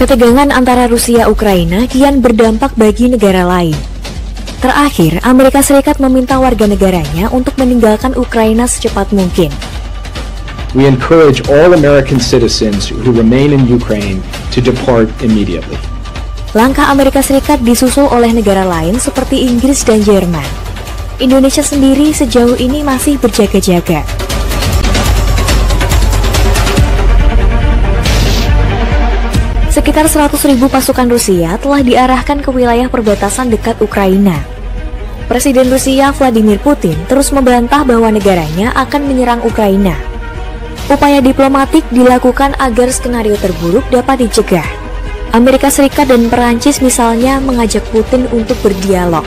Ketegangan antara Rusia-Ukraina kian berdampak bagi negara lain. Terakhir, Amerika Serikat meminta warga negaranya untuk meninggalkan Ukraina secepat mungkin. We encourage all American citizens who remain in Ukraine to depart immediately. Langkah Amerika Serikat disusul oleh negara lain seperti Inggris dan Jerman. Indonesia sendiri sejauh ini masih berjaga-jaga. Sekitar 100.000 pasukan Rusia telah diarahkan ke wilayah perbatasan dekat Ukraina. Presiden Rusia Vladimir Putin terus membantah bahwa negaranya akan menyerang Ukraina. Upaya diplomatik dilakukan agar skenario terburuk dapat dicegah. Amerika Serikat dan Perancis misalnya mengajak Putin untuk berdialog.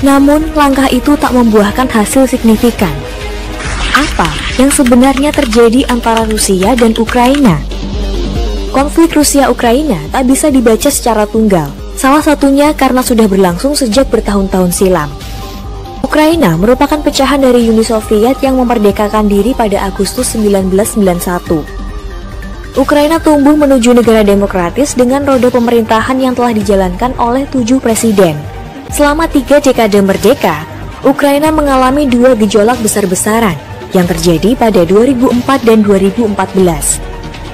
Namun, langkah itu tak membuahkan hasil signifikan. Apa yang sebenarnya terjadi antara Rusia dan Ukraina? Konflik Rusia-Ukraina tak bisa dibaca secara tunggal, salah satunya karena sudah berlangsung sejak bertahun-tahun silam. Ukraina merupakan pecahan dari Uni Soviet yang memerdekakan diri pada Agustus 1991. Ukraina tumbuh menuju negara demokratis dengan roda pemerintahan yang telah dijalankan oleh 7 presiden. Selama 3 dekade merdeka, Ukraina mengalami 2 gejolak besar-besaran yang terjadi pada 2004 dan 2014.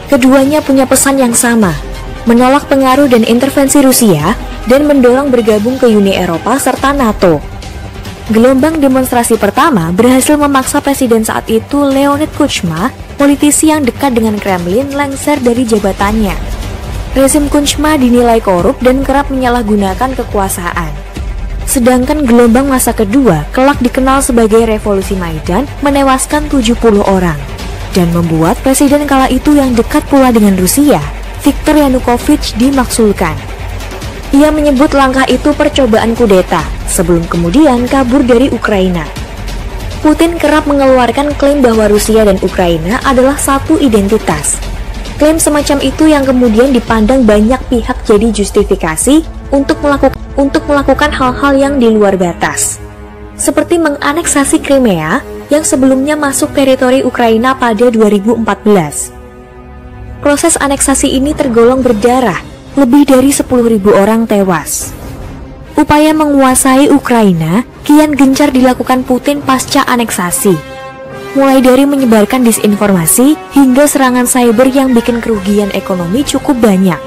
Keduanya punya pesan yang sama, menolak pengaruh dan intervensi Rusia dan mendorong bergabung ke Uni Eropa serta NATO. Gelombang demonstrasi pertama berhasil memaksa presiden saat itu Leonid Kuchma, politisi yang dekat dengan Kremlin, lengser dari jabatannya. Rezim Kuchma dinilai korup dan kerap menyalahgunakan kekuasaan. Sedangkan gelombang masa kedua kelak dikenal sebagai Revolusi Maidan, menewaskan 70 orang. Dan membuat presiden kala itu yang dekat pula dengan Rusia, Viktor Yanukovych, dimaksulkan. Ia menyebut langkah itu percobaan kudeta, sebelum kemudian kabur dari Ukraina. Putin kerap mengeluarkan klaim bahwa Rusia dan Ukraina adalah satu identitas. Klaim semacam itu yang kemudian dipandang banyak pihak jadi justifikasi untuk melakukan hal-hal yang di luar batas. Seperti menganeksasi Crimea yang sebelumnya masuk teritori Ukraina pada 2014. Proses aneksasi ini tergolong berdarah, lebih dari 10.000 orang tewas. Upaya menguasai Ukraina kian gencar dilakukan Putin pasca aneksasi. Mulai dari menyebarkan disinformasi hingga serangan cyber yang bikin kerugian ekonomi cukup banyak.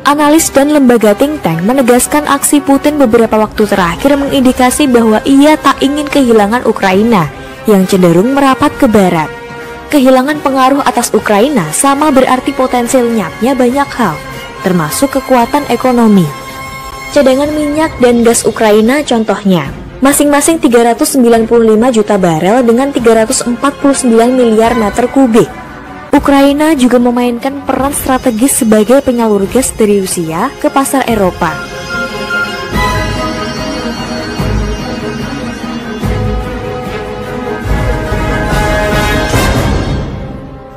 Analis dan lembaga think tank menegaskan aksi Putin beberapa waktu terakhir mengindikasi bahwa ia tak ingin kehilangan Ukraina yang cenderung merapat ke barat. Kehilangan pengaruh atas Ukraina sama berarti potensi lenyapnya banyak hal, termasuk kekuatan ekonomi. Cadangan minyak dan gas Ukraina contohnya, masing-masing 395 juta barel dengan 349 miliar meter kubik. Ukraina juga memainkan peran strategis sebagai penyalur gas dari Rusia ke pasar Eropa.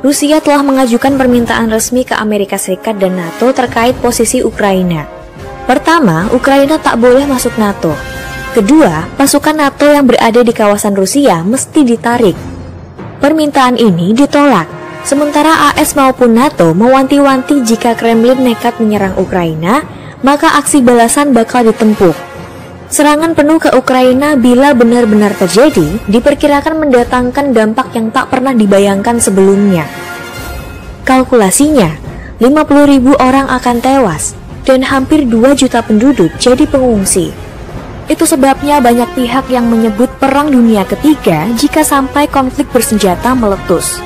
Rusia telah mengajukan permintaan resmi ke Amerika Serikat dan NATO terkait posisi Ukraina. Pertama, Ukraina tak boleh masuk NATO. Kedua, pasukan NATO yang berada di kawasan Rusia mesti ditarik. Permintaan ini ditolak, sementara AS maupun NATO mewanti-wanti jika Kremlin nekat menyerang Ukraina, maka aksi balasan bakal ditempuh. Serangan penuh ke Ukraina bila benar-benar terjadi, diperkirakan mendatangkan dampak yang tak pernah dibayangkan sebelumnya. Kalkulasinya, 50.000 orang akan tewas, dan hampir 2 juta penduduk jadi pengungsi. Itu sebabnya banyak pihak yang menyebut Perang Dunia Ketiga jika sampai konflik bersenjata meletus.